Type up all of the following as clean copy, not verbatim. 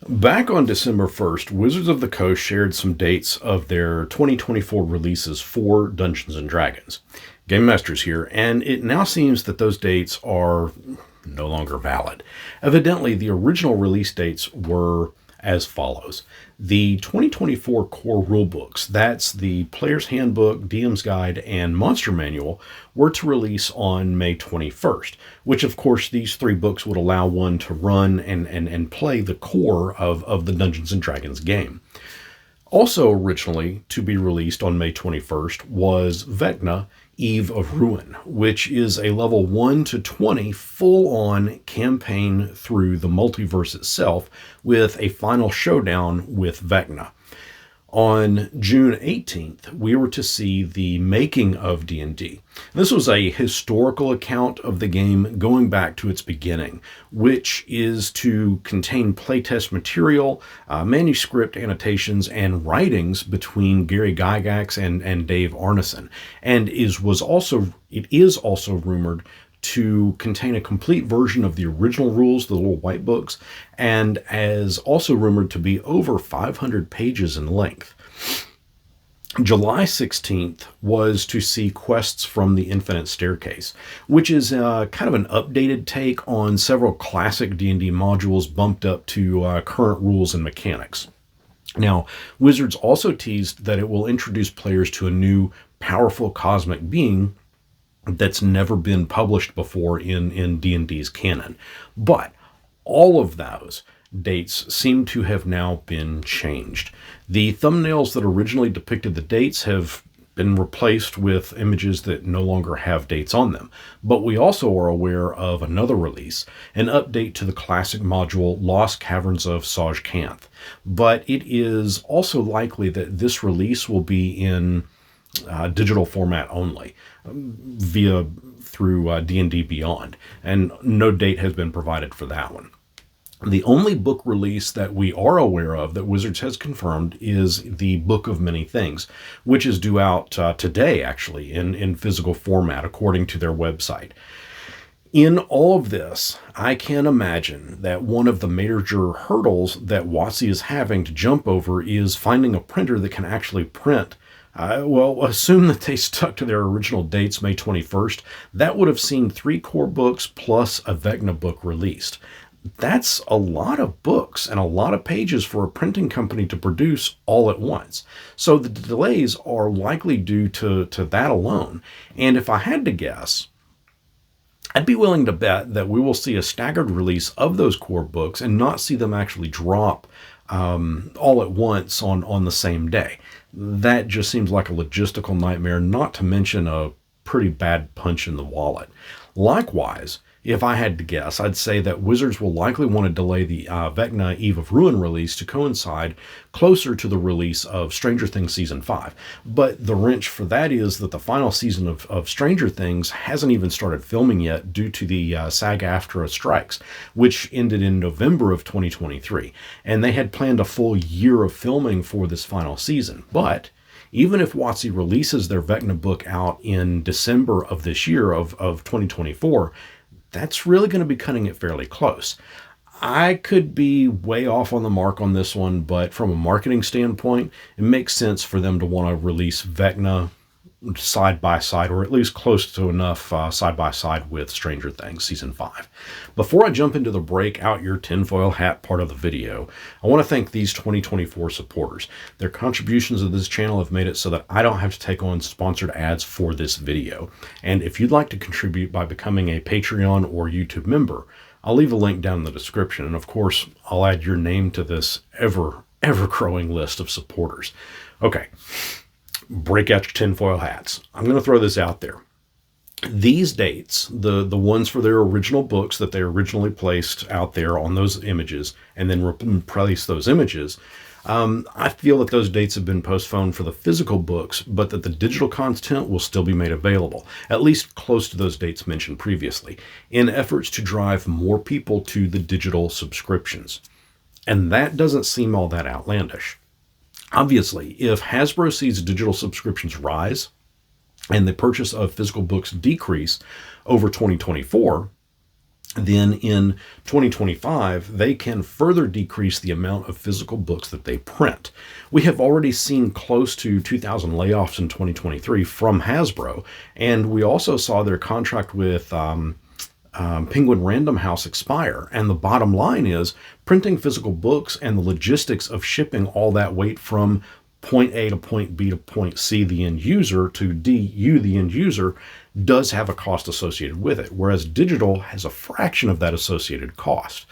Back on December 1st, Wizards of the Coast shared some dates of their 2024 releases for Dungeons & Dragons. GameMasters here, and it now seems that those dates are no longer valid. Evidently, the original release dates were as follows. The 2024 core rulebooks, that's the Player's Handbook, DM's Guide, and Monster Manual, were to release on May 21st, which of course these three books would allow one to run and play the core of the Dungeons & Dragons game. Also originally to be released on May 21st was Vecna, Eve of Ruin, which is a level 1 to 20 full-on campaign through the multiverse itself with a final showdown with Vecna. On June 18th, we were to see the making of D&D. This was a historical account of the game going back to its beginning, which is to contain playtest material, manuscript annotations, and writings between Gary Gygax and Dave Arneson, and it is also rumored to contain a complete version of the original rules, the little white books, and as also rumored to be over 500 pages in length. July 16th was to see Quests from the Infinite Staircase, which is kind of an updated take on several classic D&D modules bumped up to current rules and mechanics. Now, Wizards also teased that it will introduce players to a new, powerful cosmic being that's never been published before in D&D's canon. But all of those dates seem to have now been changed. The thumbnails that originally depicted the dates have been replaced with images that no longer have dates on them. But we also are aware of another release, an update to the classic module Lost Caverns of Saj-Kanth. But it is also likely that this release will be in digital format only through D&D Beyond, and no date has been provided for that one. The only book release that we are aware of that Wizards has confirmed is the Book of Many Things, which is due out today, actually, in physical format, according to their website. In all of this, I can imagine that one of the major hurdles that WotC is having to jump over is finding a printer that can actually print. Assume that they stuck to their original dates, May 21st. That would have seen 3 core books plus a Vecna book released. That's a lot of books and a lot of pages for a printing company to produce all at once. So the delays are likely due to that alone. And if I had to guess, I'd be willing to bet that we will see a staggered release of those core books and not see them actually drop all at once on the same day. That just seems like a logistical nightmare, not to mention a pretty bad punch in the wallet. Likewise, if I had to guess, I'd say that Wizards will likely want to delay the Vecna Eve of Ruin release to coincide closer to the release of Stranger Things Season 5. But the wrench for that is that the final season of Stranger Things hasn't even started filming yet due to the SAG-AFTRA strikes, which ended in November of 2023. And they had planned a full year of filming for this final season. But even if WotC releases their Vecna book out in December of this year of 2024, that's really going to be cutting it fairly close. I could be way off on the mark on this one, but from a marketing standpoint, it makes sense for them to want to release Vecna side by side, or at least close to enough side by side with Stranger Things Season 5. Before I jump into the break out your tinfoil hat part of the video, I want to thank these 2024 supporters. Their contributions to this channel have made it so that I don't have to take on sponsored ads for this video. And if you'd like to contribute by becoming a Patreon or YouTube member, I'll leave a link down in the description. And of course, I'll add your name to this ever-growing list of supporters. Okay. Break out your tinfoil hats. I'm going to throw this out there. These dates, the ones for their original books that they originally placed out there on those images and then replace those images, I feel that those dates have been postponed for the physical books, but that the digital content will still be made available, at least close to those dates mentioned previously, in efforts to drive more people to the digital subscriptions. And that doesn't seem all that outlandish. Obviously, if Hasbro sees digital subscriptions rise and the purchase of physical books decrease over 2024, then in 2025, they can further decrease the amount of physical books that they print. We have already seen close to 2,000 layoffs in 2023 from Hasbro, and we also saw their contract with Penguin Random House expire. And the bottom line is printing physical books and the logistics of shipping all that weight from point A to point B to point C, the end user, to D, you, the end user, does have a cost associated with it, whereas digital has a fraction of that associated cost.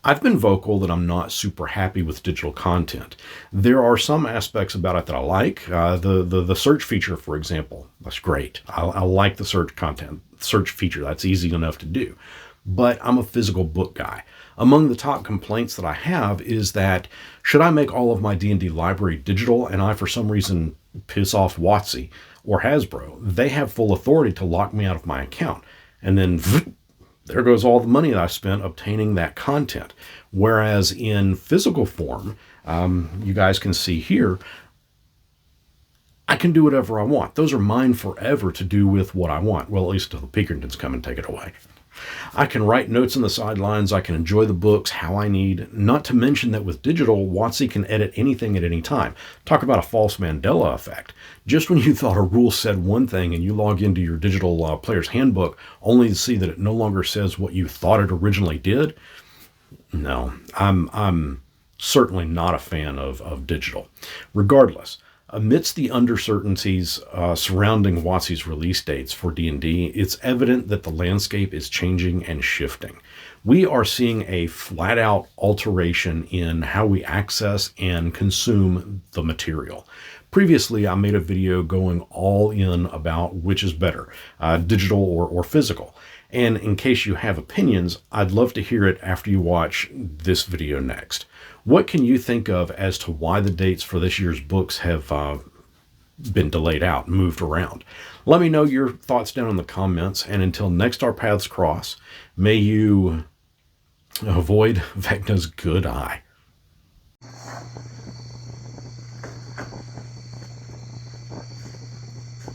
I've been vocal that I'm not super happy with digital content. There are some aspects about it that I like. The search feature, for example, that's great. I like the search feature. That's easy enough to do. But I'm a physical book guy. Among the top complaints that I have is that should I make all of my D&D library digital and I, for some reason, piss off WotC or Hasbro, they have full authority to lock me out of my account. And then there goes all the money that I spent obtaining that content. Whereas in physical form, you guys can see here, I can do whatever I want. Those are mine forever to do with what I want. Well, at least until the Pinkertons come and take it away. I can write notes on the sidelines. I can enjoy the books how I need. Not to mention that with digital, WotC can edit anything at any time. Talk about a false Mandela effect. Just when you thought a rule said one thing and you log into your digital player's handbook only to see that it no longer says what you thought it originally did. No, I'm certainly not a fan of digital. Regardless, amidst the uncertainties surrounding WotC's release dates for D&D, it's evident that the landscape is changing and shifting. We are seeing a flat-out alteration in how we access and consume the material. Previously, I made a video going all in about which is better, digital or physical. And in case you have opinions, I'd love to hear it after you watch this video next. What can you think of as to why the dates for this year's books have been delayed out, moved around? Let me know your thoughts down in the comments. And until next our paths cross, may you avoid Vecna's good eye.